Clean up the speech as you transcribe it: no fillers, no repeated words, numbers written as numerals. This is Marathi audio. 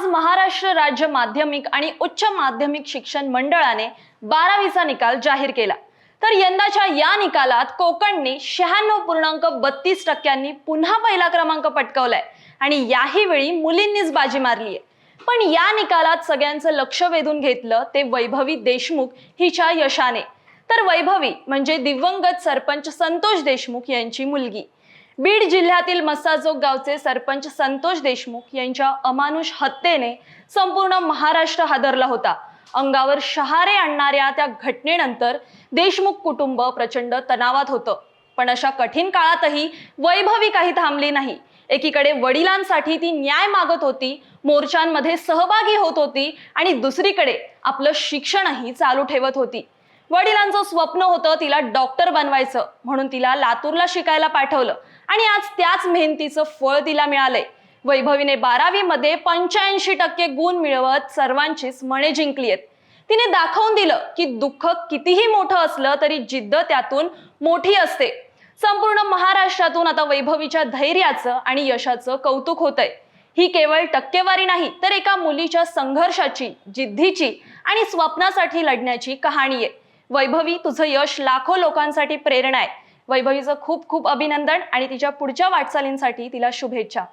आज महाराष्ट्र राज्य माध्यमिक आणि उच्च माध्यमिक शिक्षण मंडळाने 12वीचा निकाल जाहीर केला। तर यंदाच्या या निकालात कोकणने 96.32% पुन्हा पहिला क्रमांक पटकावलाय आणि याही वेळी मुलींनीच बाजी मारलीये। पण या निकालात सगळ्यांचं लक्ष वेधून घेतलं ते वैभवी देशमुख हिच्या यशाने। तर वैभवी म्हणजे दिवंगत सरपंच संतोष देशमुख यांची मुलगी। बीड जिल्ह्यातील मस्साजोग गावचे सरपंच संतोष देशमुख यांच्या अमानुष हत्येने संपूर्ण महाराष्ट्र हादरला होता। अंगावर शहारे आणणाऱ्या त्या घटनेनंतर देशमुख कुटुंब प्रचंड तणावात होतं। पण अशा कठीण काळातही वैभवी काही थांबली नाही। एकीकडे वडिलांसाठी ती न्याय मागत होती, मोर्चांमध्ये सहभागी होत होती आणि दुसरीकडे आपलं शिक्षणही चालू ठेवत होती। वडिलांचं स्वप्न होतं तिला डॉक्टर बनवायचं, म्हणून तिला लातूरला शिकायला पाठवलं आणि आज त्याच मेहनतीचं फळ तिला मिळालंय। वैभवीने 12वी मध्ये 85% गुण मिळवत सर्वांचीच मने जिंकली आहेत। तिने दाखवून दिलं की दुःख कितीही मोठं असलं तरी जिद्द त्यातून मोठी असते। संपूर्ण महाराष्ट्रातून आता वैभवीच्या धैर्याचं आणि यशाचं कौतुक होतंय। ही केवळ टक्केवारी नाही तर एका मुलीच्या संघर्षाची, जिद्दीची आणि स्वप्नासाठी लढण्याची कहाणी आहे। वैभवी, तुझं यश लाखो लोकांसाठी प्रेरणा आहे। वैभवीचं खूप खूप अभिनंदन आणि तिच्या पुढच्या वाटचालींसाठी तिला शुभेच्छा।